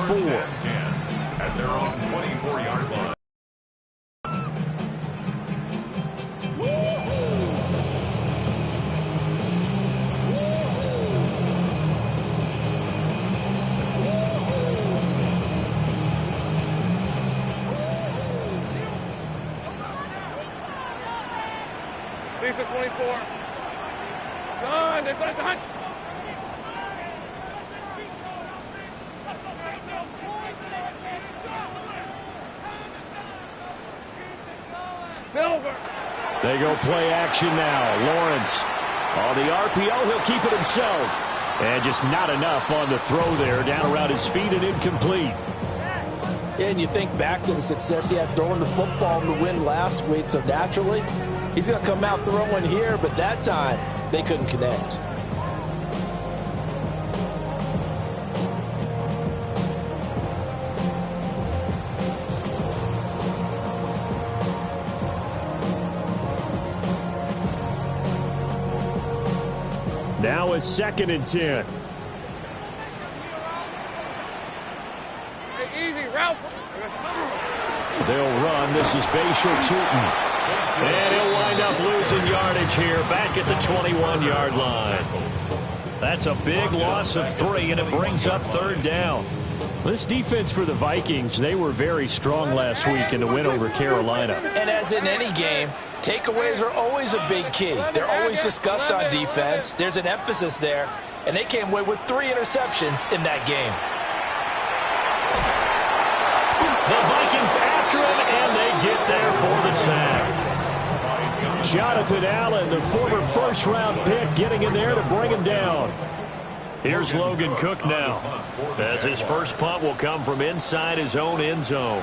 4. At their own 24-yard line. Lisa 24. Done. It's done. Silver. They go play action now. Lawrence on the RPO. He'll keep it himself. And just not enough on the throw there. Down around his feet and incomplete. And you think back to the success he had throwing the football in the win last week. So naturally, he's going to come out throwing here. But that time, they couldn't connect. Now it's 2nd and 10. Hey, easy, Ralph. They'll run. This is Bashir Tootin. And he'll wind up losing yardage here back at the 21-yard line. That's a big loss of 3, and it brings up 3rd down. This defense for the Vikings, they were very strong last week in the win over Carolina. And as in any game, takeaways are always a big key. They're always discussed on defense. There's an emphasis there, and they came away with 3 interceptions in that game. The Vikings after him, and they get there for the sack. Jonathan Allen, the former first-round pick, getting in there to bring him down. Here's Logan Cook now, as his first punt will come from inside his own end zone.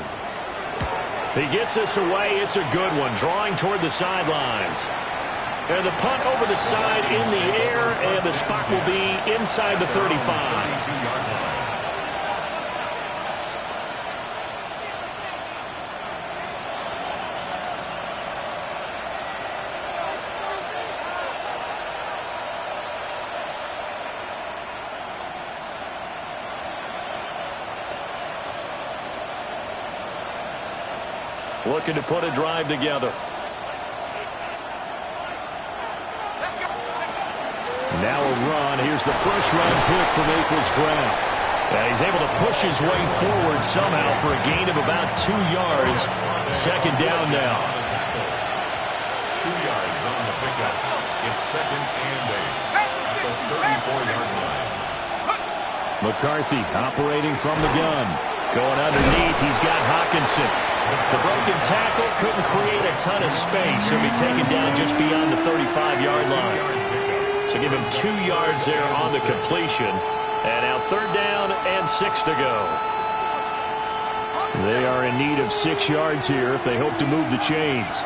He gets this away. It's a good one, drawing toward the sidelines. And the punt over the side in the air, and the spot will be inside the 35. Looking to put a drive together. Now a run. Here's the first-round pick from April's draft. And he's able to push his way forward somehow for a gain of about 2 yards. 2nd down now. 2 yards on the pickup. It's 2nd and 8 at the 34-yard line. McCarthy operating from the gun. Going underneath, he's got Hawkinson. The broken tackle couldn't create a ton of space. He'll be taken down just beyond the 35-yard line. So give him 2 yards there on the completion. And now 3rd down and 6 to go. They are in need of 6 yards here if they hope to move the chains.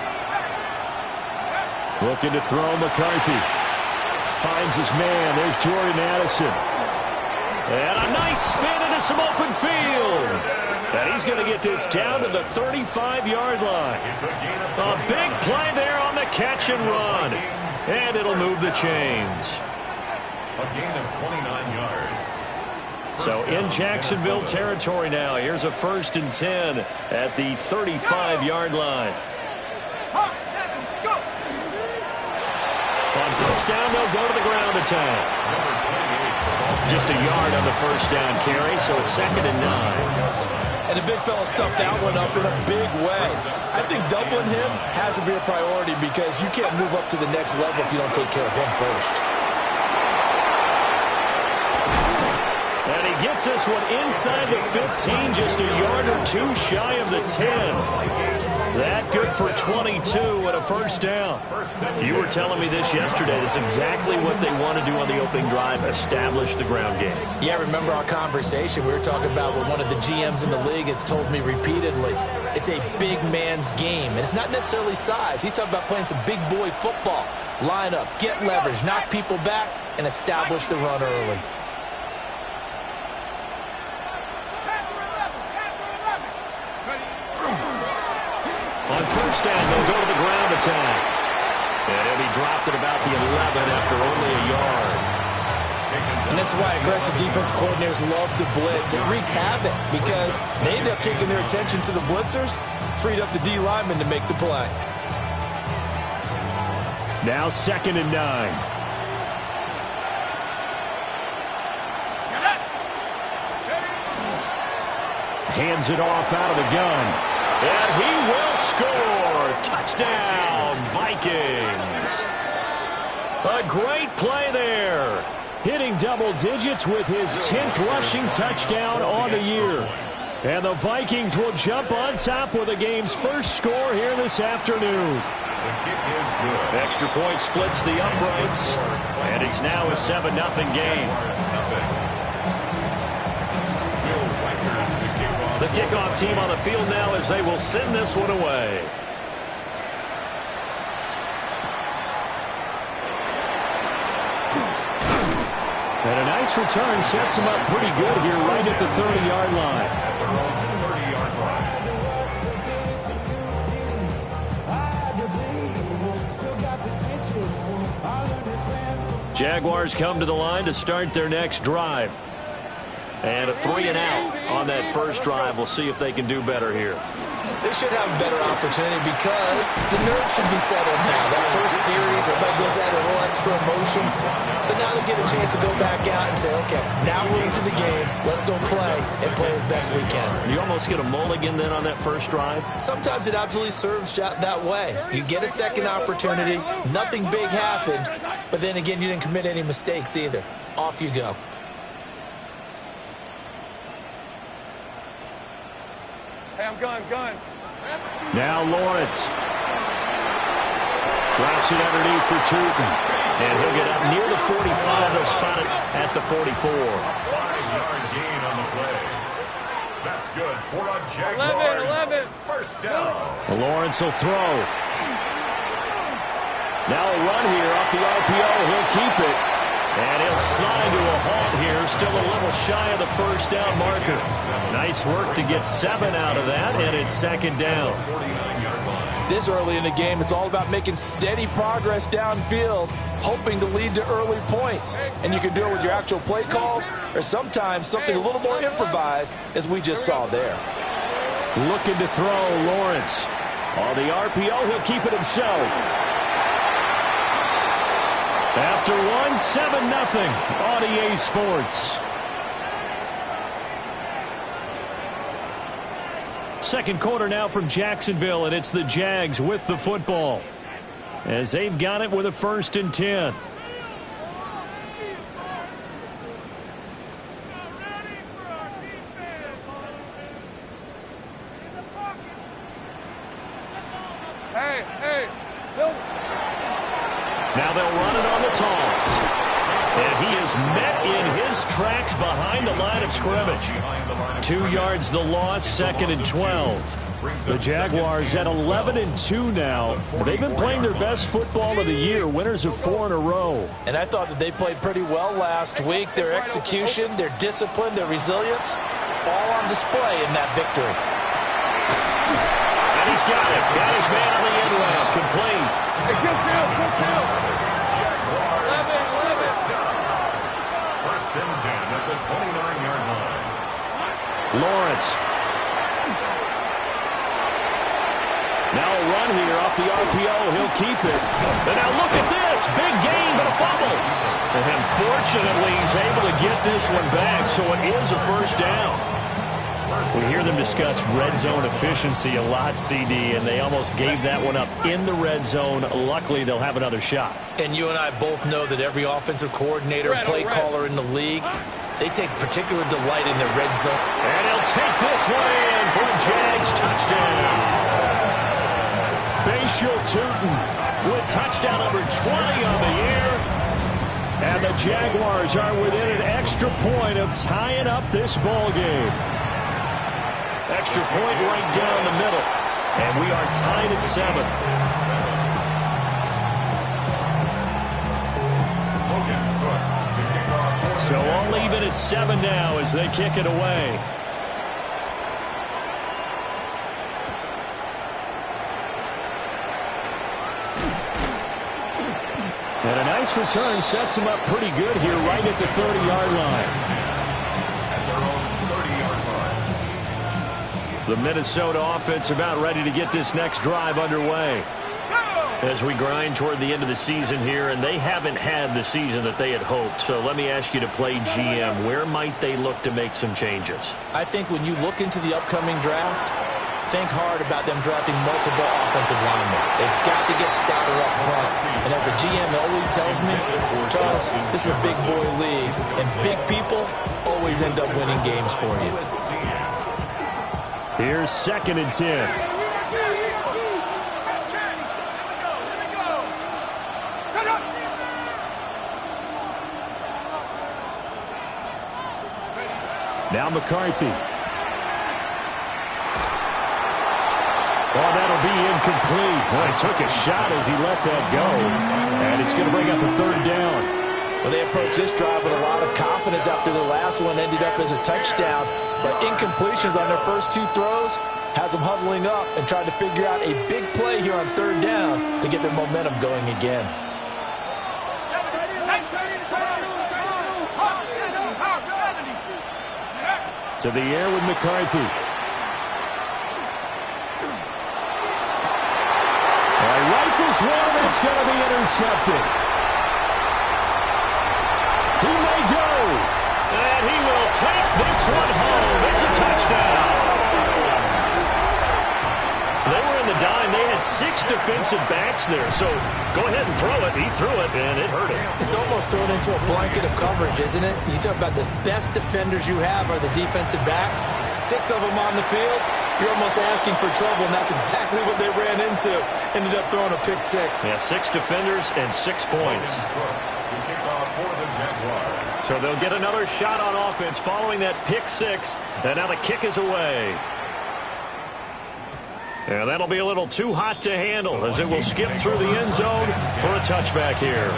Looking to throw McCarthy. Finds his man. There's Jordan Addison. And a nice spin into some open field. And he's going to get this down to the 35-yard line. A big play there on the catch and run. And it'll move the chains. A gain of 29 yards. So in Jacksonville territory now. Here's a 1st and 10 at the 35-yard line. On 1st down, they'll go to the ground attack. Just a yard on the 1st down carry, so it's 2nd and 9. And the big fella stuffed that one up in a big way. I think doubling him has to be a priority because you can't move up to the next level if you don't take care of him first. And he gets this one inside the 15, just a yard or 2 shy of the 10. That good for 22 and a 1st down. You were telling me this yesterday. This is exactly what they want to do on the opening drive, establish the ground game. Yeah, remember our conversation? We were talking about what one of the GMs in the league has told me repeatedly. It's a big man's game, and it's not necessarily size. He's talking about playing some big boy football. Line up, get leverage, knock people back, and establish the run early. On 1st down, they'll go to the ground attack. And he'll be dropped at about the 11 after only a yard. And this is why aggressive defense coordinators love to blitz. It wreaks havoc because they end up taking their attention to the blitzers, freed up the D lineman to make the play. Now 2nd and 9. Hands it off out of the gun. And he will score. Touchdown, Vikings. A great play there. Hitting double digits with his 10th rushing touchdown on the year. And the Vikings will jump on top with the game's first score here this afternoon. The kick is good. Extra point splits the uprights. And it's now a 7-0 game. The kickoff team on the field now as they will send this one away. And a nice return sets him up pretty good here right at the 30-yard line. Jaguars come to the line to start their next drive. And a 3-and-out on that first drive. We'll see if they can do better here. They should have a better opportunity because the nerves should be settled now. That first series, everybody goes at it, a little extra emotion. So now they get a chance to go back out and say, okay, now we're into the game. Let's go play and play as best we can. You almost get a mulligan then on that first drive? Sometimes it absolutely serves that way. You get a second opportunity. Nothing big happened. But then again, you didn't commit any mistakes either. Off you go. Hey, I'm gun. Now Lawrence. Drops it underneath for Tootin. And he'll get up near the 45. They'll spot it at the 44. 5-yard gain on the play. That's good for a Jaguars. 11. First down. Lawrence will throw. Now a run here off the RPO. He'll keep it. And he'll slide to a halt here. Still a little shy of the first down marker. Nice work to get 7 out of that, and it's 2nd down. This early in the game, it's all about making steady progress downfield, hoping to lead to early points. And you can do it with your actual play calls or sometimes something a little more improvised, as we just saw there. Looking to throw, Lawrence. On the RPO, he'll keep it himself. After 7-0 on EA Sports. Second quarter now from Jacksonville, and it's the Jags with the football as they've got it with a 1st and 10. Hey, Phil. Now they'll run it on the toss. And he is met in his tracks behind the line of scrimmage. 2 yards the loss, 2nd and 12. The Jaguars at 11-2 now. They've been playing their best football of the year, winners of 4 in a row. And I thought that they played pretty well last week. Their execution, their discipline, their resilience, all on display in that victory. And he's got it. Got his man on the end route. Complete. Hey, kill. 1st and 10 at the 29-yard line. Lawrence. Now a run here off the RPO. He'll keep it. And now look at this. Big gain, but a fumble. And fortunately, he's able to get this one back, so it is a 1st down. We hear them discuss red zone efficiency a lot, CD, and they almost gave that one up in the red zone. Luckily, they'll have another shot. And you and I both know that every offensive coordinator, play caller in the league, they take particular delight in the red zone. And he'll take this one in for the Jags touchdown. Bashil Tootin with touchdown number 20 on the year. And the Jaguars are within an extra point of tying up this ball game. Extra point right down the middle. And we are tied at 7. So all even at 7 now as they kick it away. And a nice nice return sets him up pretty good here right at the 30-yard line. At their own 30-yard line. The Minnesota offense about ready to get this next drive underway. As we grind toward the end of the season here, and they haven't had the season that they had hoped. So let me ask you to play GM. Where might they look to make some changes? I think when you look into the upcoming draft, think hard about them drafting multiple offensive linemen. They've got to get stouter up front. And as a GM always tells me, Charles, this is a big boy league, and big people always end up winning games for you. Here's 2nd and 10. Now McCarthy. Oh, that'll be incomplete. Boy, he took a shot as he let that go. And it's going to bring up a 3rd down. Well, they approached this drive with a lot of confidence after their last one ended up as a touchdown. But incompletions on their first 2 throws has them huddling up and trying to figure out a big play here on 3rd down to get their momentum going again. To the air with McCarthy. Rifles one, and it's going to be intercepted. He may go. And he will take this one home. It's a touchdown. They were in the dime. They had 6 defensive backs there. So go ahead and throw it. He threw it, and it hurt him. It's almost thrown into a blanket of coverage, isn't it? You talk about the best defenders you have are the defensive backs. 6 of them on the field. You're almost asking for trouble, and that's exactly what they ran into. Ended up throwing a pick 6. Yeah, 6 defenders and 6 points. So they'll get another shot on offense following that pick 6. And now the kick is away. And that'll be a little too hot to handle as it will skip through the end zone for a touchback here.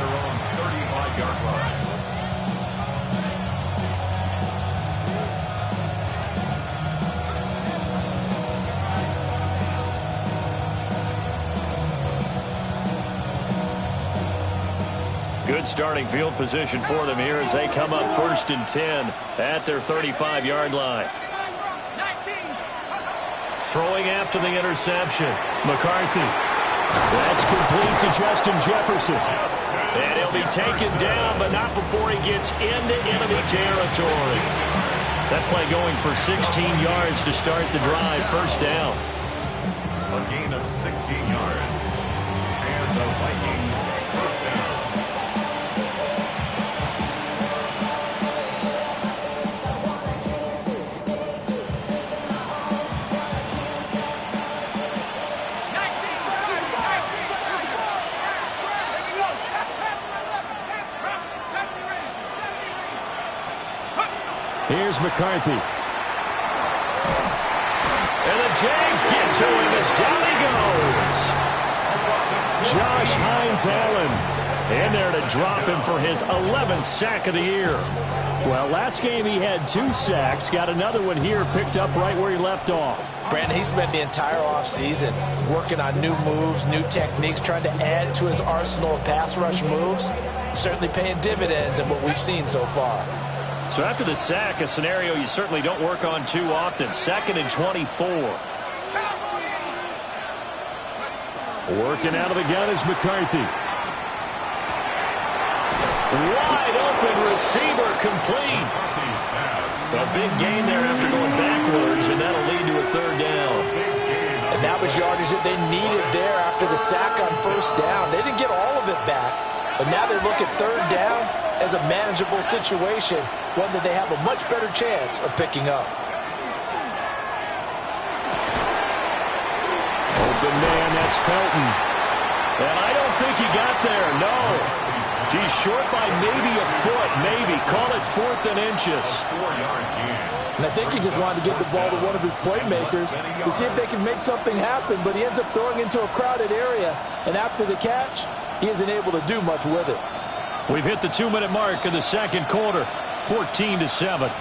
Good starting field position for them here as they come up 1st and 10 at their 35-yard line. Throwing after the interception. McCarthy. That's complete to Justin Jefferson. And he'll be taken down, but not before he gets into enemy territory. That play going for 16 yards to start the drive. 1st down. A gain of 16 yards. And the Vikings 1st down. Here's McCarthy. And the Jags get to him as down he goes. Josh Hines-Allen in there to drop him for his 11th sack of the year. Well, last game he had 2 sacks. Got another one here picked up right where he left off. Brandon, he spent the entire offseason working on new moves, new techniques, trying to add to his arsenal of pass rush moves. Certainly paying dividends in what we've seen so far. So after the sack, a scenario you certainly don't work on too often. 2nd and 24. Working out of the gun is McCarthy. Wide open receiver complete. A big gain there after going backwards, and that'll lead to a 3rd down. And that was yardage that they needed there after the sack on 1st down. They didn't get all of it back, but now they look at 3rd down as a manageable situation, one that they have a much better chance of picking up. Open man, that's Felton. And I don't think he got there, no. He's short by maybe a foot, maybe. Call it 4th and inches. And I think he just wanted to get the ball to one of his playmakers to see if they can make something happen, but he ends up throwing into a crowded area, and after the catch, he isn't able to do much with it. We've hit the 2-minute mark in the 2nd quarter, 14-7.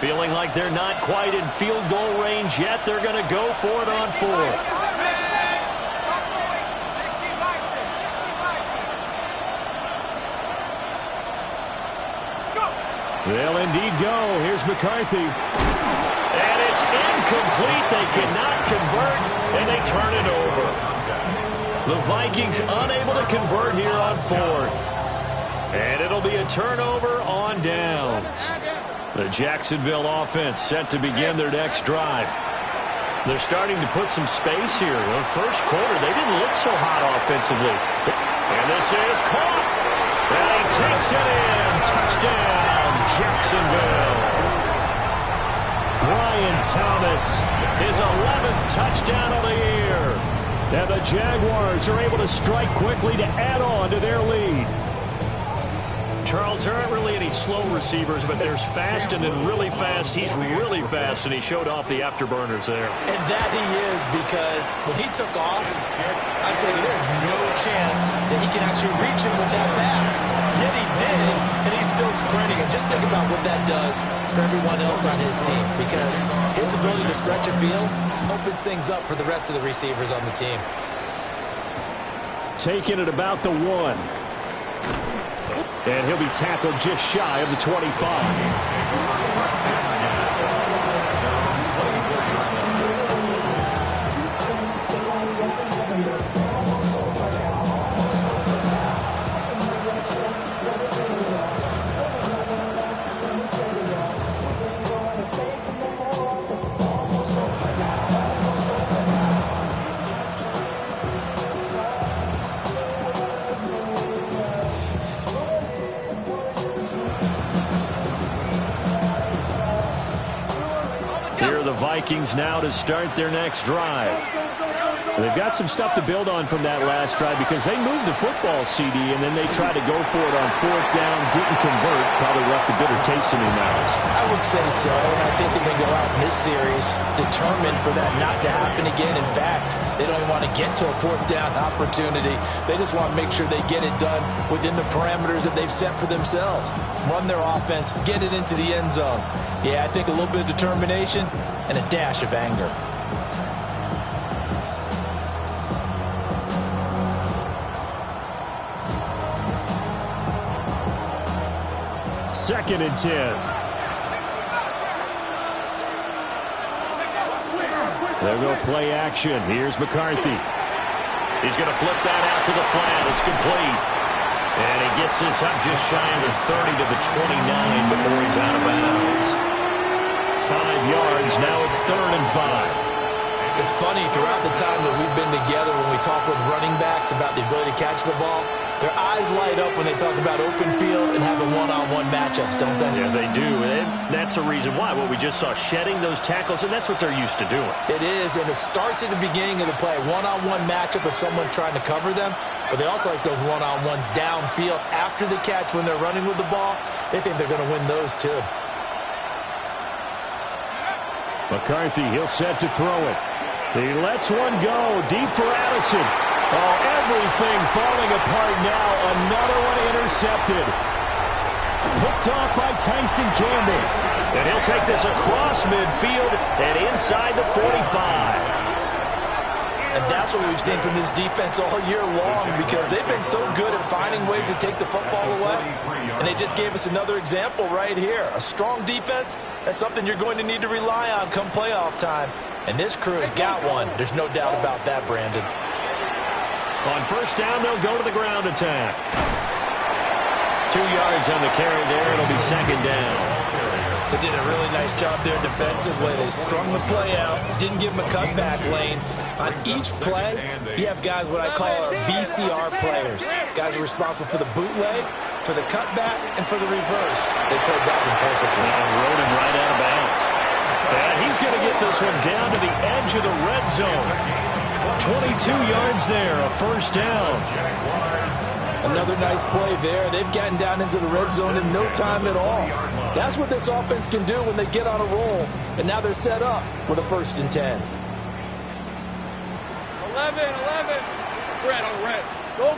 Feeling like they're not quite in field goal range yet. They're going to go for it on fourth. They'll indeed go. Here's McCarthy. And it's incomplete. They cannot convert, and they turn it over. The Vikings unable to convert here on fourth. And it'll be a turnover on downs. The Jacksonville offense set to begin their next drive. They're starting to put some space here. The first quarter, they didn't look so hot offensively. And this is caught. And he takes it in. Touchdown, Jacksonville. Brian Thomas, his 11th touchdown of the year. And the Jaguars are able to strike quickly to add on to their lead. Charles, there aren't really any slow receivers, but there's fast and then really fast. He's really fast, and he showed off the afterburners there. And that he is, because when he took off, I was thinking there's no chance that he can actually reach him with that pass. Yet he did, and he's still sprinting. And just think about what that does for everyone else on his team, because his ability to stretch a field opens things up for the rest of the receivers on the team. Taking it about the 1. And he'll be tackled just shy of the 25. Vikings now to start their next drive. They've got some stuff to build on from that last drive because they moved the football, CD, and then they tried to go for it on fourth down, didn't convert, probably left a bitter taste in their mouths. I would say so, and I think they're going to go out in this series determined for that not to happen again. In fact, they don't even want to get to a fourth down opportunity. They just want to make sure they get it done within the parameters that they've set for themselves. Run their offense, get it into the end zone. Yeah, I think a little bit of determination and a dash of anger. Second and 10. They'll go play action. Here's McCarthy. He's going to flip that out to the flat. It's complete. And he gets this up just shy of the 30 to the 29 before he's out of bounds. 5 yards. Now it's 3rd and 5. It's funny, throughout the time that we've been together, when we talk with running backs about the ability to catch the ball, their eyes light up when they talk about open field and having one-on-one matchups, don't they? Yeah, they do. And that's the reason why. What we just saw, shedding those tackles, and that's what they're used to doing. It is, and it starts at the beginning of the play. One-on-one matchup if someone's trying to cover them, but they also like those one-on-ones downfield after the catch when they're running with the ball. They think they're going to win those too. McCarthy, he'll set to throw it. He lets one go deep for Addison. Oh, everything falling apart now. Another one intercepted. Picked off by Tyson Campbell. And he'll take this across midfield and inside the 45. And that's what we've seen from this defense all year long, because they've been so good at finding ways to take the football away. And they just gave us another example right here. A strong defense, that's something you're going to need to rely on come playoff time. And this crew has got one. There's no doubt about that, Brandon. On first down, they'll go to the ground attack. 2 yards on the carry there. It'll be second down. They did a really nice job there defensively. They strung the play out, didn't give them a cutback lane. On each play, you have guys what I call our BCR players. Guys are responsible for the bootleg, for the cutback, and for the reverse. They played that one perfectly. And rode him right out of bounds. And he's going to get this one down to the edge of the red zone. 22 yards there, a first down. Another nice play there. They've gotten down into the red zone in no time at all. That's what this offense can do when they get on a roll. And now they're set up with a 1st and 10. 11. Red on red. Go.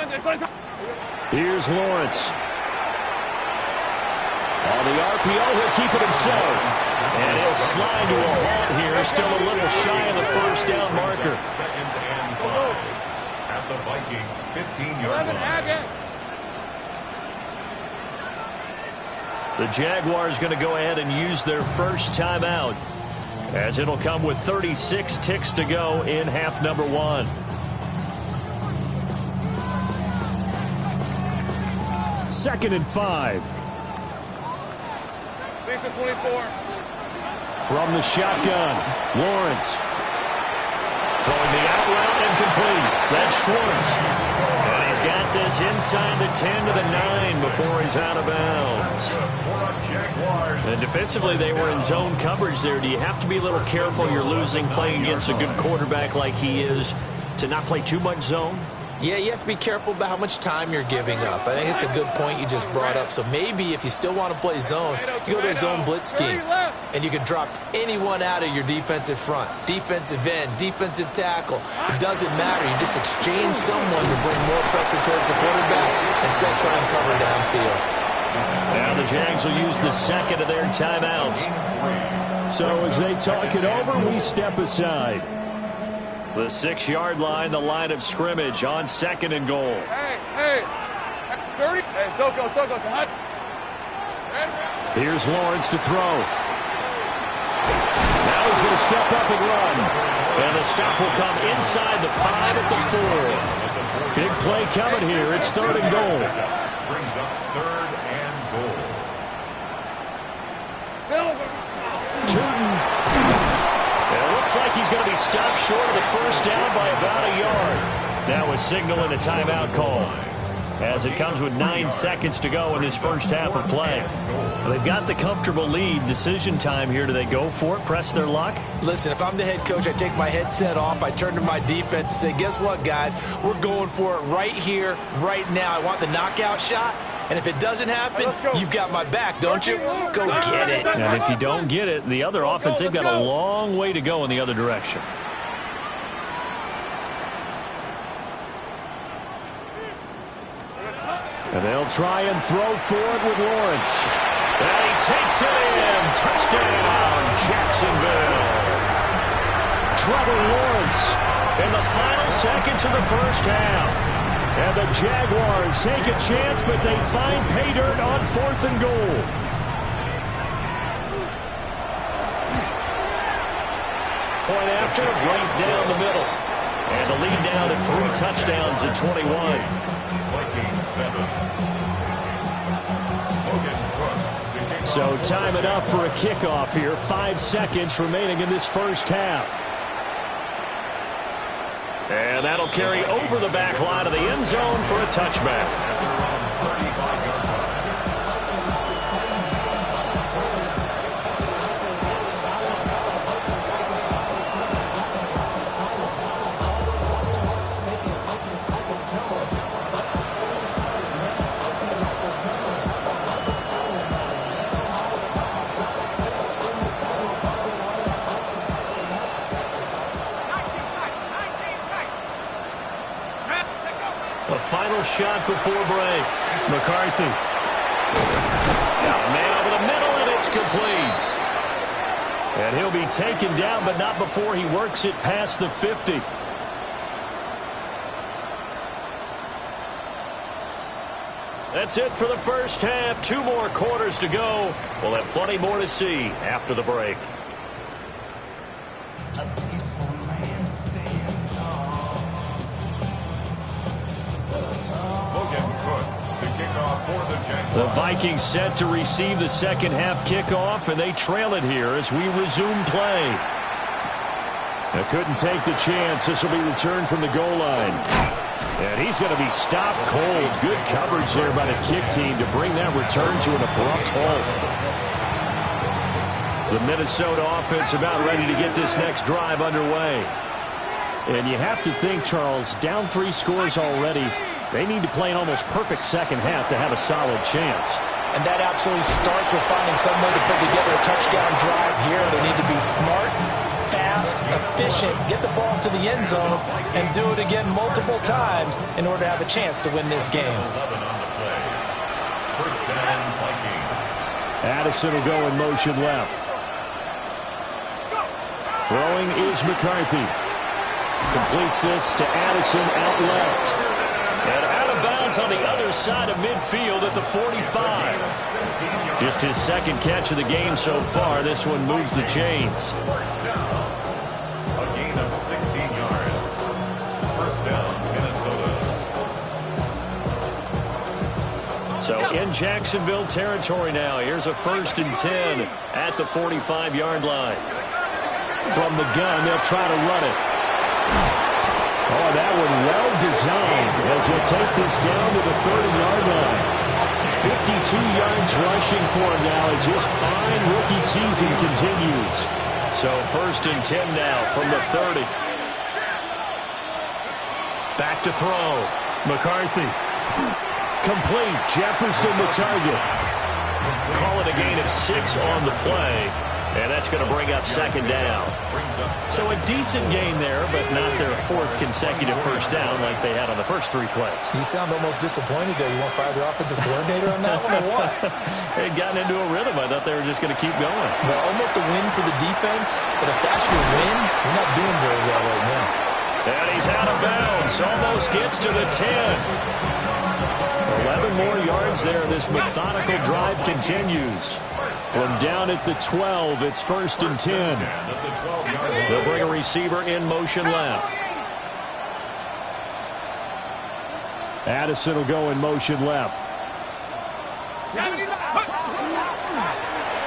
Hey, son. Here's Lawrence. On the RPO, he'll keep it himself. And he'll slide to a halt here, still a little shy of the first down marker. Second and 5 at the Vikings 15-yard line. The Jaguars going to go ahead and use their first timeout, as it'll come with 36 ticks to go in half number 1. Second and 5. 24. From the shotgun, Lawrence. Throwing the out route incomplete. That's Schwartz. And he's got this inside the 10 to the 9 before he's out of bounds. And defensively, they were in zone coverage there. Do you have to be a little careful? You're losing playing against a good quarterback like he is to not play too much zone? Yeah, you have to be careful about how much time you're giving up. I think it's a good point you just brought up. So maybe if you still want to play zone, you go to a zone blitz scheme. And you can drop anyone out of your defensive front. Defensive end, defensive tackle. It doesn't matter. You just exchange someone to bring more pressure towards the quarterback and still try and cover downfield. Now the Jags will use the second of their timeouts. So as they talk it over, we step aside. The 6-yard line, the line of scrimmage on second and goal. Hey, 30. Hey, Soko, hot. Here's Lawrence to throw. Now he's going to step up and run. And the stop will come inside the 5 at the 4. Big play coming here. It's third and goal. Brings up third and goal. Tootin. It looks like he's going to be stopped short of the first down by about a yard. Now a signal and a timeout call, as it comes with 9 seconds to go in this first half of play. Well, they've got the comfortable lead. Decision time here. Do they go for it, press their luck? Listen, if I'm the head coach, I take my headset off. I turn to my defense and say, guess what, guys? We're going for it right here, right now. I want the knockout shot. And if it doesn't happen, you've got my back, don't you? Go get it. And if you don't get it, the other offense, they've got a long way to go in the other direction. And they'll try and throw for it with Lawrence. And he takes it in. Touchdown, Jacksonville. Trevor Lawrence in the final seconds of the first half. And the Jaguars take a chance, but they find pay dirt on 4th and goal. Point after, right down the middle. And the lead down to 3 touchdowns at 21. Vikings 7. So time it up for a kickoff here. 5 seconds remaining in this first half. And that'll carry over the back line of the end zone for a touchback. Final shot before break. McCarthy. Got a man over the middle, and it's complete. And he'll be taken down, but not before he works it past the 50. That's it for the first half. 2 more quarters to go. We'll have plenty more to see after the break. The Vikings set to receive the second half kickoff, and they trail it here as we resume play. They couldn't take the chance. This will be returned from the goal line. And he's going to be stopped cold. Good coverage there by the kick team to bring that return to an abrupt halt. The Minnesota offense about ready to get this next drive underway. And you have to think, Charles, down 3 scores already. They need to play an almost perfect second half to have a solid chance. And that absolutely starts with finding some way to put together a touchdown drive here. They need to be smart, fast, efficient, get the ball to the end zone, and do it again multiple times in order to have a chance to win this game. Addison will go in motion left. Throwing is McCarthy. Completes this to Addison out left. And out of bounds on the other side of midfield at the 45. Just his second catch of the game so far. This one moves the chains. First down. A gain of 16 yards. First down, Minnesota. So in Jacksonville territory now. Here's a 1st and 10 at the 45-yard line. From the gun, they'll try to run it. Oh, that one well designed as he'll take this down to the 30-yard line. 52 yards rushing for him now as his fine rookie season continues. So 1st and 10 now from the 30. Back to throw. McCarthy. Complete. Jefferson the target. Call it a gain of 6 on the play. And that's going to bring up 2nd down. So a decent gain there, but not their 4th consecutive first down like they had on the first 3 plays. You sound almost disappointed there. You want to fire the offensive coordinator on that one or what? They had gotten into a rhythm. I thought they were just going to keep going. Well, almost a win for the defense, but if that's your win, you're not doing very well right now. And he's out of bounds. Almost gets to the 10. 11 more yards there. This methodical drive continues. From down at the 12, it's 1st and 10. They'll bring a receiver in motion left. Addison will go in motion left.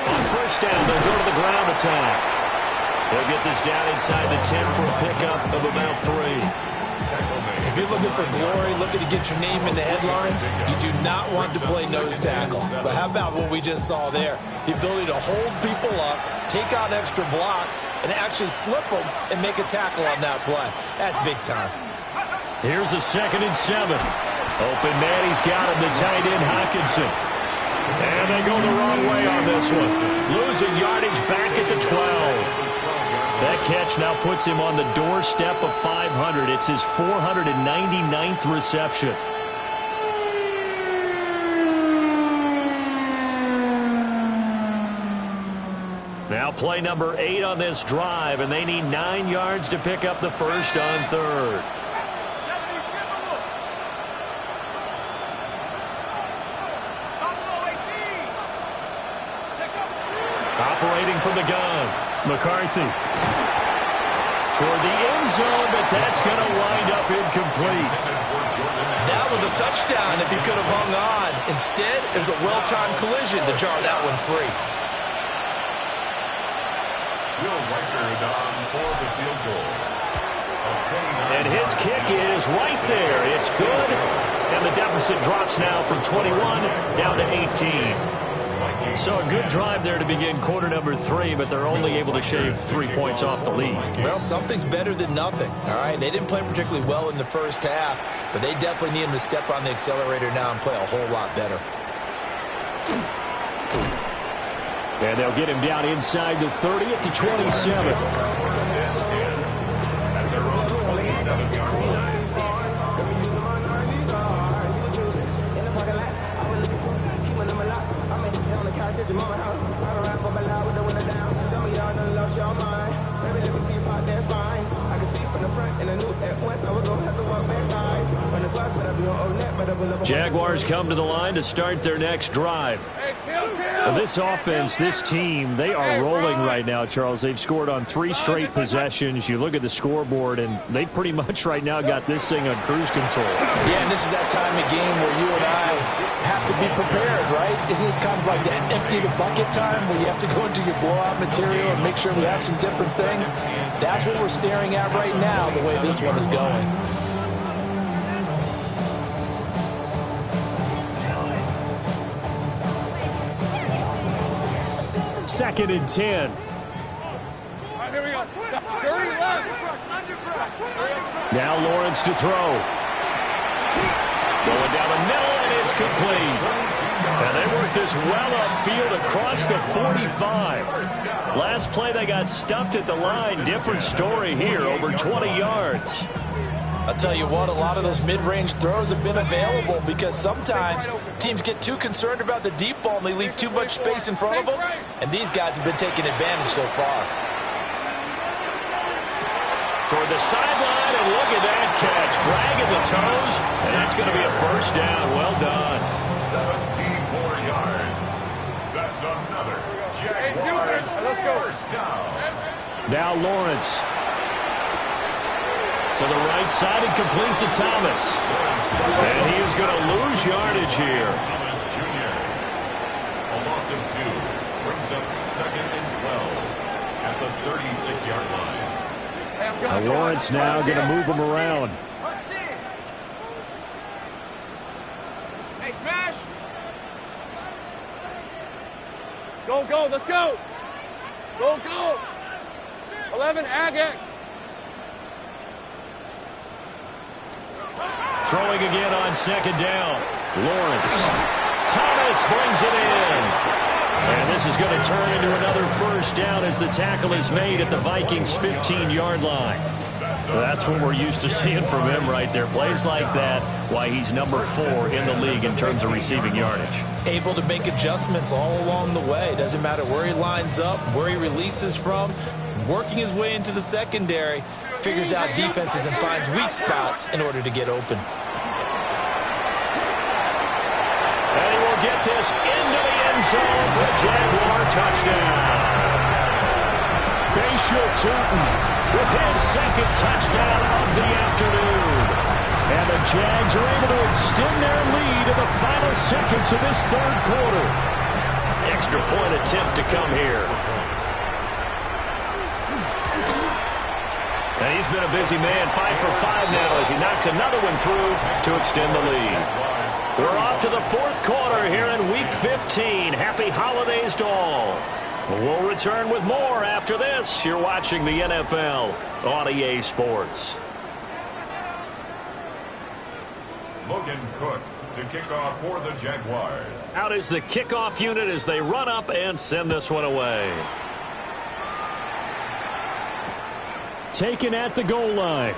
On 1st down, they'll go to the ground attack. They'll get this down inside the 10 for a pickup of about 3. If you're looking for glory, looking to get your name in the headlines, you do not want to play nose tackle. But how about what we just saw there? The ability to hold people up, take out extra blocks, and actually slip them and make a tackle on that play. That's big time. Here's a 2nd and 7. Open man, he's got him, the tight end Hockenson. And they go the wrong way on this one. Losing yardage back at the 12. That catch now puts him on the doorstep of 500. It's his 499th reception. Now play number 8 on this drive, and they need 9 yards to pick up the first on 3rd. Operating from the gun, McCarthy. Toward the end zone, but that's going to wind up incomplete. That was a touchdown if he could have hung on. Instead, it was a well-timed collision to jar that one free. Will Reichard on for the field goal. And his kick is right there. It's good. And the deficit drops now from 21 down to 18. So a good drive there to begin quarter number 3, but they're only able to shave 3 points off the lead. Well, something's better than nothing, all right? They didn't play particularly well in the first half, but they definitely need him to step on the accelerator now and play a whole lot better. And they'll get him down inside the 30 at the 27. At their own 27-yard line. Jaguars come to the line to start their next drive. Well, this offense, this team, they are rolling right now, Charles. They've scored on 3 straight possessions. You look at the scoreboard, and they pretty much right now got this thing on cruise control. Yeah, and this is that time of game where you and I have to be prepared, right? Isn't this kind of like the empty the bucket time where you have to go into your blowout material and make sure we have some different things? That's what we're staring at right now, the way this one is going. 2nd and 10. Here we go. Dirty left. Now Lawrence to throw. Going down the middle, and it's complete. And they work this well upfield across the 45. Last play, they got stuffed at the line. Different story here, over 20 yards. I'll tell you what, a lot of those mid-range throws have been available because sometimes teams get too concerned about the deep ball and they leave too much space in front of them, and these guys have been taking advantage so far. Toward the sideline, and look at that catch. Dragging the toes, and that's going to be a first down. Well done. 17 more yards. That's another Jaguars first down. Now Lawrence. To the right side and complete to Thomas. And he is going to lose yardage here. Thomas Jr. A loss of 2 brings up 2nd and 12 at the 36-yard line. Now Lawrence now going to move him around. Hey, smash! Go, go, let's go! Go, go! 11, Agate. Throwing again on 2nd down. Lawrence. Thomas brings it in. And this is going to turn into another first down as the tackle is made at the Vikings' 15-yard line. That's what we're used to seeing from him right there. Plays like that, why he's number 4 in the league in terms of receiving yardage. Able to make adjustments all along the way. Doesn't matter where he lines up, where he releases from, working his way into the secondary, figures out defenses and finds weak spots in order to get open. And he will get this into the end zone for a Jaguar touchdown. Bayshaw Tilton with his 2nd touchdown of the afternoon. And the Jags are able to extend their lead in the final seconds of this 3rd quarter. Extra point attempt to come here. And he's been a busy man, 5 for 5 now as he knocks another one through to extend the lead. We're off to the 4th quarter here in Week 15. Happy holidays to all. We'll return with more after this. You're watching the NFL on EA Sports. Logan Cook to kick off for the Jaguars. Out is the kickoff unit as they run up and send this one away. Taken at the goal line.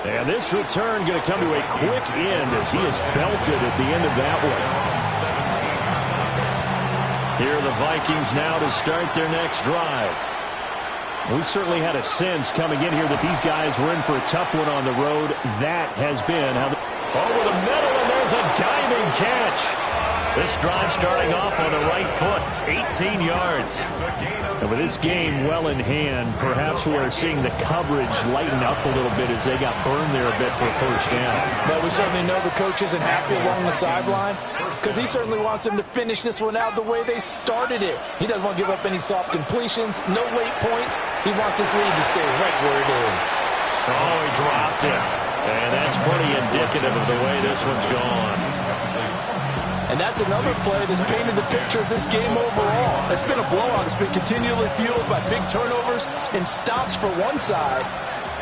And this return going to come to a quick end as he is belted at the end of that one. Here are the Vikings now to start their next drive. We certainly had a sense coming in here that these guys were in for a tough one on the road. That has been how over the middle, and there's a diving catch. This drive starting off on the right foot, 18 yards. And with this game well in hand, perhaps we are seeing the coverage lighten up a little bit as they got burned there a bit for a first down. But we certainly know the coach isn't happy along the sideline because he certainly wants them to finish this one out the way they started it. He doesn't want to give up any soft completions, no late points. He wants this lead to stay right where it is. Oh, he dropped it. And that's pretty indicative of the way this one's gone. And that's another play that's painted the picture of this game overall. It's been a blowout. It's been continually fueled by big turnovers and stops for one side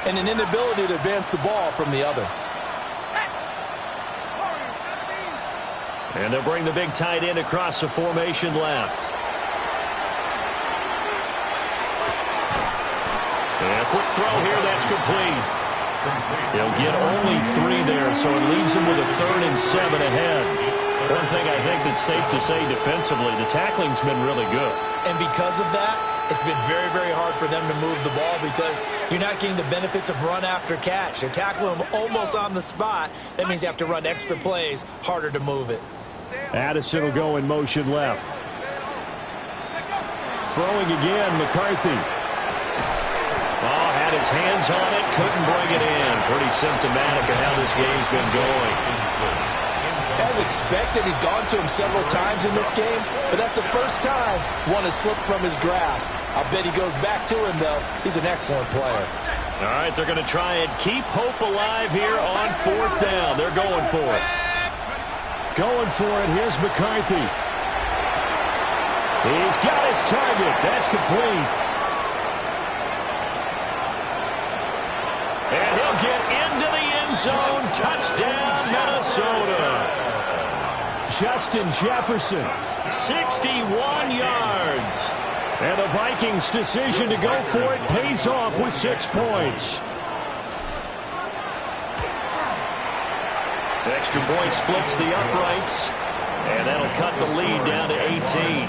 and an inability to advance the ball from the other. And they'll bring the big tight end across the formation left. And a quick throw here, that's complete. He'll get only 3 there, so it leaves him with a 3rd and 7 ahead. One thing I think that's safe to say defensively, the tackling's been really good. And because of that, it's been very, very hard for them to move the ball because you're not getting the benefits of run after catch. They're tackling them almost on the spot. That means you have to run extra plays, harder to move it. Addison will go in motion left. Throwing again, McCarthy. Oh, had his hands on it, couldn't bring it in. Pretty symptomatic of how this game's been going. As expected, he's gone to him several times in this game, but that's the first time one has slipped from his grasp. I'll bet he goes back to him, though. He's an excellent player. All right, they're going to try and keep hope alive here on 4th down. They're going for it. Going for it. Here's McCarthy. He's got his target. That's complete. And he'll get into the end zone. Touchdown, Minnesota. Justin Jefferson, 61 yards. And the Vikings' decision to go for it pays off with 6 points. Extra point splits the uprights, and that'll cut the lead down to 18.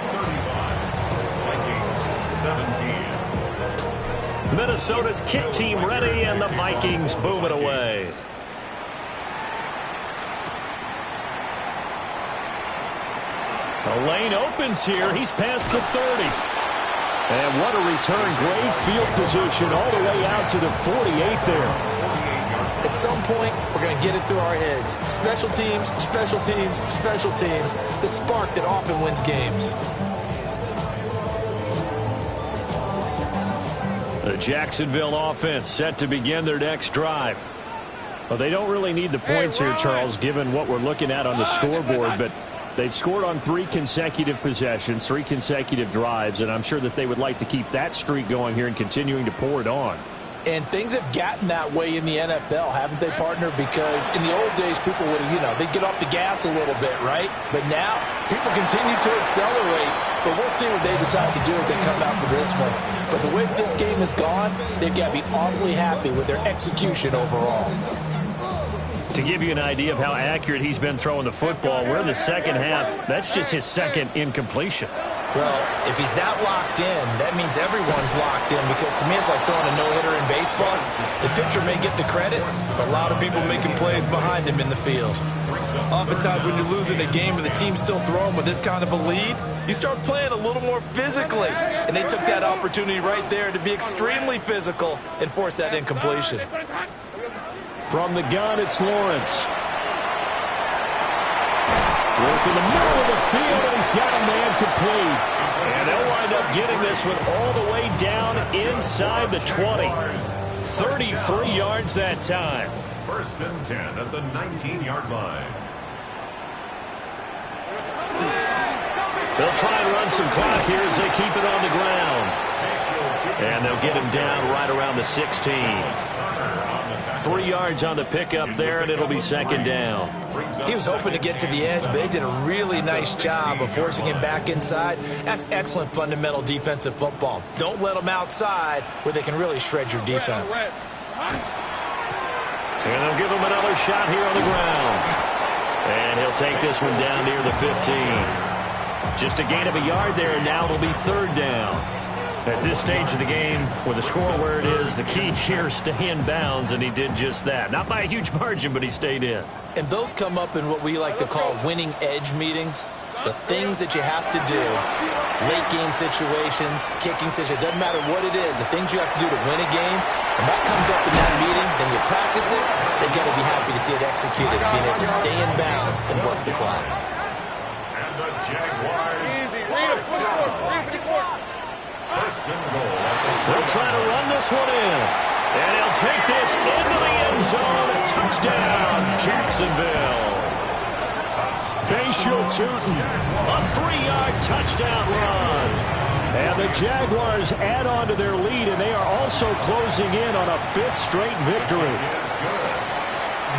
Vikings 17. Minnesota's kick team ready, and the Vikings boom it away. The lane opens here. He's past the 30. And what a return. Great field position all the way out to the 48 there. At some point, we're going to get it through our heads. Special teams, special teams, special teams. The spark that often wins games. The Jacksonville offense set to begin their next drive. Well, they don't really need the points here, Charles, given what we're looking at on the scoreboard, but they've scored on 3 consecutive possessions, 3 consecutive drives, and I'm sure that they would like to keep that streak going here and continuing to pour it on. And things have gotten that way in the NFL, haven't they, partner? Because in the old days, people would, they'd get off the gas a little bit, right? But now, people continue to accelerate, but we'll see what they decide to do as they come out for this one. But the way this game has gone, they've got to be awfully happy with their execution overall. To give you an idea of how accurate he's been throwing the football, we're in the second half. That's just his second incompletion. Well, if he's that locked in, that means everyone's locked in, because to me it's like throwing a no-hitter in baseball. The pitcher may get the credit, but a lot of people making plays behind him in the field. Oftentimes when you're losing a game and the team's still throwing with this kind of a lead, you start playing a little more physically. And they took that opportunity right there to be extremely physical and force that incompletion. From the gun, it's Lawrence. Work in the middle of the field, and he's got a man complete. And they'll wind up getting this one all the way down inside the 20. 33 yards that time. 1st and 10 at the 19-yard line. They'll try and run some clock here as they keep it on the ground. And they'll get him down right around the 16. 3 yards on the pickup there, and it'll be 2nd down. He was hoping to get to the edge, but they did a really nice job of forcing him back inside. That's excellent fundamental defensive football. Don't let them outside where they can really shred your defense. And they'll give him another shot here on the ground. And he'll take this one down near the 15. Just a gain of a yard there, and now it'll be 3rd down. At this stage of the game, with the score where it is, the key here is stay in bounds, and he did just that. Not by a huge margin, but he stayed in. And those come up in what we like to call winning edge meetings. The things that you have to do, late game situations, kicking situations, doesn't matter what it is, the things you have to do to win a game, and that comes up in that meeting, then you practice it, they've got to be happy to see it executed, being able to stay in bounds and work the clock. And the Jaguars. Easy, read it, footwork. 1st and goal. They'll try to run this one in. And he'll take this into the end zone. Touchdown, Jacksonville. Bayshore Tootin, a 3-yard touchdown run. And the Jaguars add on to their lead, and they are also closing in on a 5th straight victory.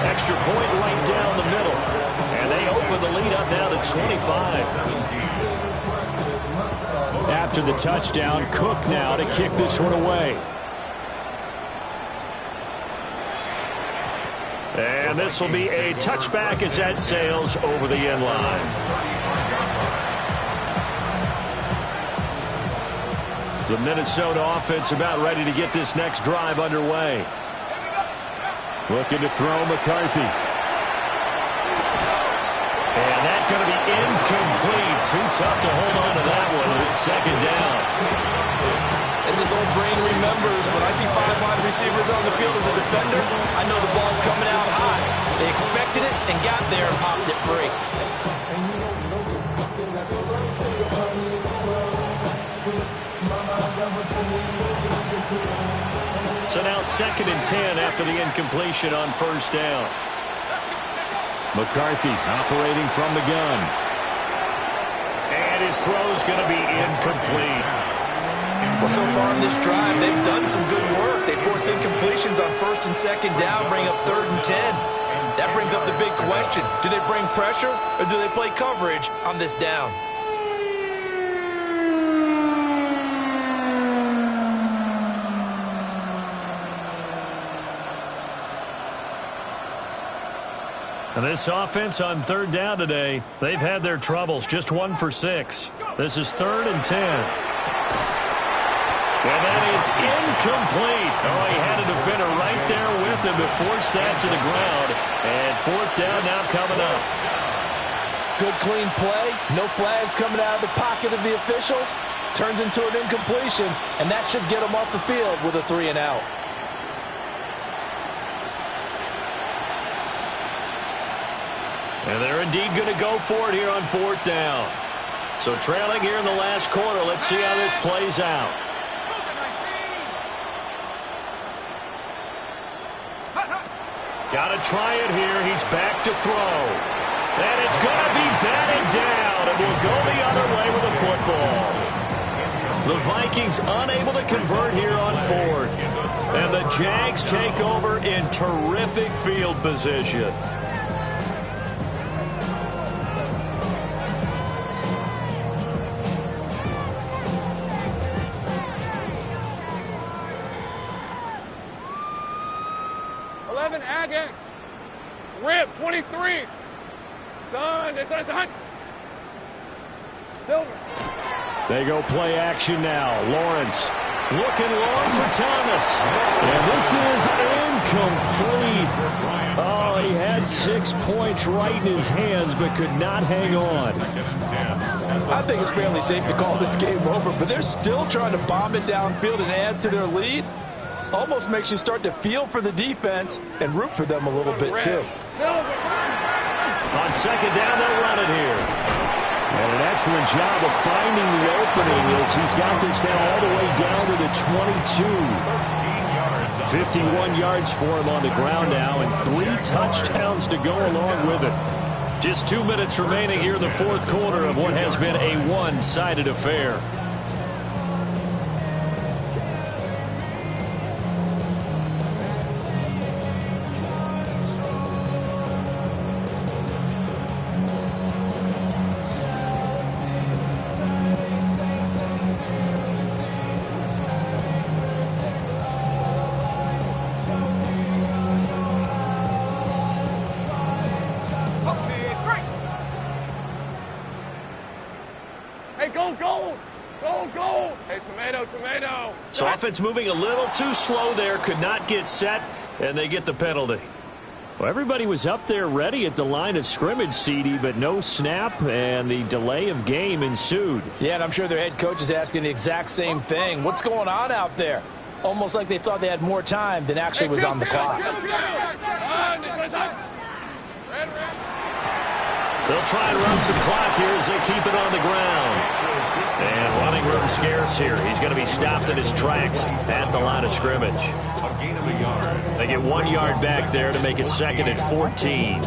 Extra point right down the middle. And they open the lead up now to 25. After the touchdown, Cook now to kick this one away. And this will be a touchback as that sails over the end line. The Minnesota offense about ready to get this next drive underway. Looking to throw McCarthy. And that's going to be incomplete. Too tough to hold on to that one. It's 2nd down. As this old brain remembers, when I see 5 wide receivers on the field as a defender, I know the ball's coming out high. They expected it and got there and popped it free. So now 2nd and 10 after the incompletion on 1st down. McCarthy operating from the gun. And his throw's going to be incomplete. Well, so far in this drive, they've done some good work. They force incompletions on 1st and 2nd down, bring up 3rd and 10. That brings up the big question. Do they bring pressure or do they play coverage on this down? And this offense on third down today, they've had their troubles. Just 1 for 6. This is 3rd and 10. And that is incomplete. Oh, he had a defender right there with him to force that to the ground. And 4th down now coming up. Good clean play. No flags coming out of the pocket of the officials. Turns into an incompletion, and that should get him off the field with a 3 and out. And they're indeed going to go for it here on 4th down. So trailing here in the last quarter. Let's see how this plays out. Got to try it here. He's back to throw. And it's going to be batted down. And will go the other way with the football. The Vikings unable to convert here on 4th. And the Jags take over in terrific field position. Rip, 23. Son. Silver. They go play action now. Lawrence looking long for Thomas. And this is incomplete. Oh, he had 6 points right in his hands, but could not hang on. I think it's fairly safe to call this game over, but they're still trying to bomb it downfield and add to their lead. Almost makes you start to feel for the defense and root for them a little bit, too. On 2nd down, they'll run it here. And an excellent job of finding the opening as he's got this now all the way down to the 22. 51 yards for him on the ground now, and 3 touchdowns to go along with it. Just 2 minutes remaining here in the 4th quarter of what has been a one-sided affair. So offense moving a little too slow there, could not get set, and they get the penalty. Well, everybody was up there ready at the line of scrimmage, CD, but no snap, and the delay of game ensued. Yeah, and I'm sure their head coach is asking the exact same thing. What's going on out there? Almost like they thought they had more time than actually was on the clock. They'll try and run some clock here as they keep it on the ground. And running room scarce here. He's going to be stopped in his tracks at the line of scrimmage. A gain of a yard. They get 1 yard back there to make it 2nd and 14.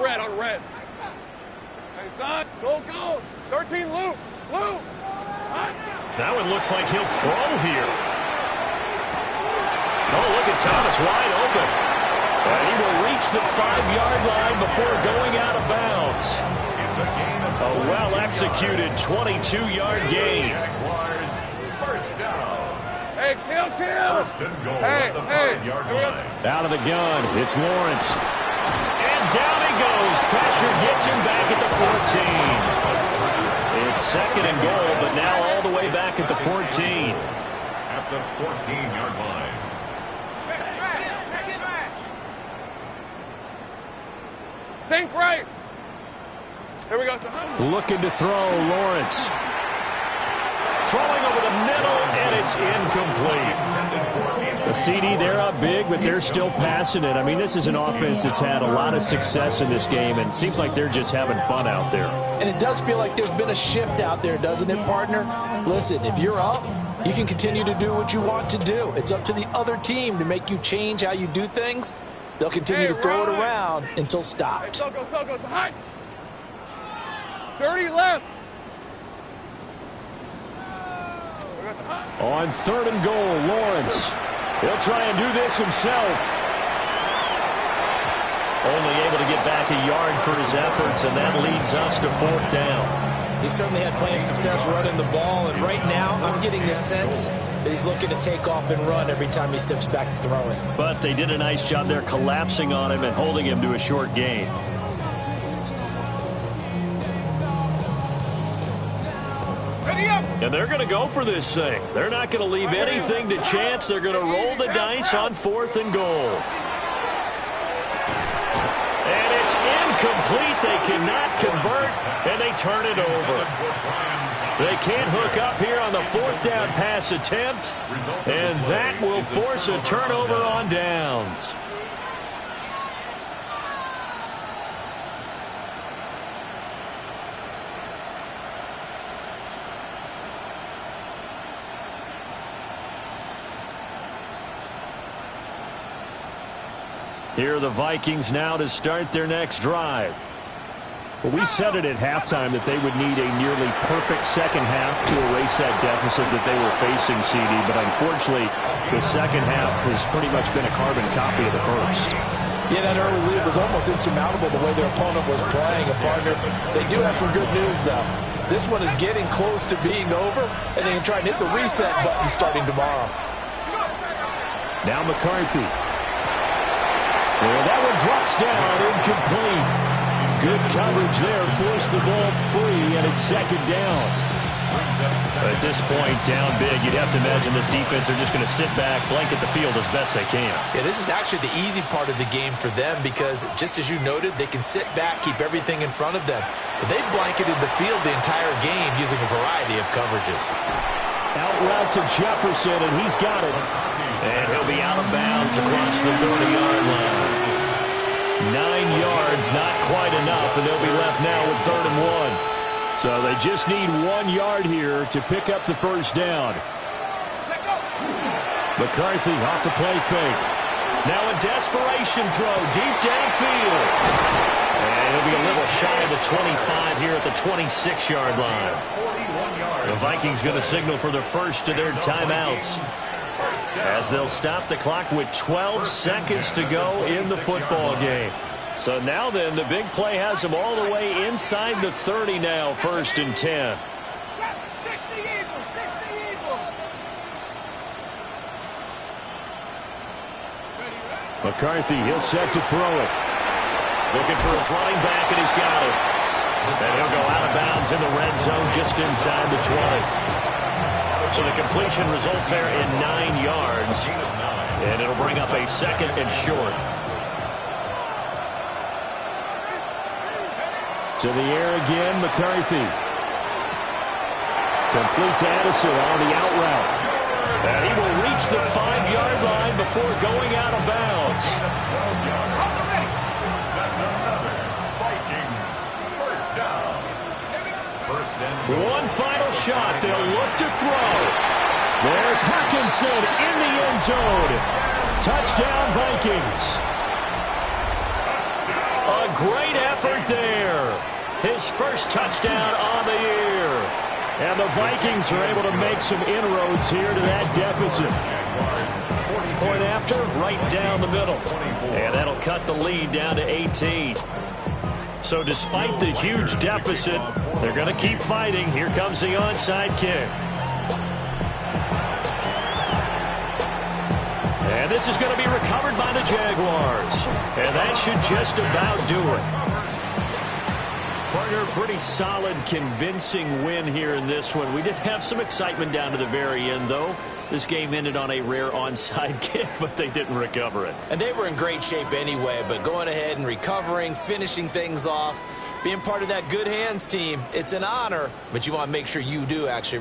Red on red. Hey, son. Go. 13 loop. That one looks like he'll throw here. Oh, look at Thomas wide open. And he will reach the 5-yard line before going out of bounds. It's a gain of A well-executed 22-yard gain. Jaguars first down. Hey, kill. First and goal at the 5-yard line. Out of the gun, it's Lawrence. And down he goes. Pressure gets him back at the 14. It's 2nd and goal, but now all the way back at the 14. At the 14-yard line. Sink right. Here we go. Looking to throw, Lawrence. Throwing over the middle, and it's incomplete. The CD, they're up big, but they're still passing it. I mean, this is an offense that's had a lot of success in this game, and it seems like they're just having fun out there. And it does feel like there's been a shift out there, doesn't it, partner? Listen, if you're up, you can continue to do what you want to do. It's up to the other team to make you change how you do things. They'll continue to throw it around until stopped. Hey, go. High. 30 left. On 3rd and goal, Lawrence. He'll try and do this himself. Only able to get back a yard for his efforts, and that leads us to 4th down. He certainly had plenty of success running the ball, and right now I'm getting the sense that he's looking to take off and run every time he steps back to throw it. But they did a nice job there collapsing on him and holding him to a short gain. And they're going to go for this thing. They're not going to leave anything to chance. They're going to roll the dice on 4th and goal. And it's incomplete. They cannot convert, and they turn it over. They can't hook up here on the 4th down pass attempt, and that will force a turnover on downs. Here are the Vikings now to start their next drive. Well, we said it at halftime that they would need a nearly perfect second half to erase that deficit that they were facing, CD. But unfortunately, the second half has pretty much been a carbon copy of the first. Yeah, that early lead was almost insurmountable the way their opponent was playing. A partner, they do have some good news, though. This one is getting close to being over, and they can try and hit the reset button starting tomorrow. Now McCarthy. And that one drops down, incomplete. Good coverage there, forced the ball free, and it's second down. At this point, down big, you'd have to imagine this defense are just going to sit back, blanket the field as best they can. Yeah, this is actually the easy part of the game for them because, just as you noted, they can sit back, keep everything in front of them. But they've blanketed the field the entire game using a variety of coverages. Out route to Jefferson, and he's got it. And he'll be out of bounds across the 30-yard line. 9 yards, not quite enough, and they'll be left now with 3rd and 1. So they just need 1 yard here to pick up the first down. McCarthy off the play fake. Now a desperation throw deep downfield. And he'll be a little shy of the 25 here at the 26-yard line. The Vikings going to signal for the first of their timeouts, as they'll stop the clock with 12 seconds to go in the football game. So now then, the big play has them all the way inside the 30 now, 1st and 10. McCarthy, he'll set to throw it. Looking for his running back, and he's got it. And he'll go out of bounds in the red zone just inside the 20. So the completion results there in 9 yards. And it'll bring up a 2nd and short. To the air again, McCarthy. Complete to Addison on the out route. And he will reach the 5-yard line before going out of bounds. That's another Vikings first down. One final shot. They'll look to throw. There's Hawkinson in the end zone. Touchdown, Vikings. A great effort there. His first touchdown on the year. And the Vikings are able to make some inroads here to that deficit. Point after, right down the middle. And that'll cut the lead down to 18. So despite the huge deficit, they're going to keep fighting. Here comes the onside kick. And this is going to be recovered by the Jaguars. And that should just about do it. Partner, pretty solid, convincing win here in this one. We did have some excitement down to the very end, though. This game ended on a rare onside kick, but they didn't recover it. And they were in great shape anyway, but going ahead and recovering, finishing things off, being part of that good hands team, it's an honor, but you want to make sure you do actually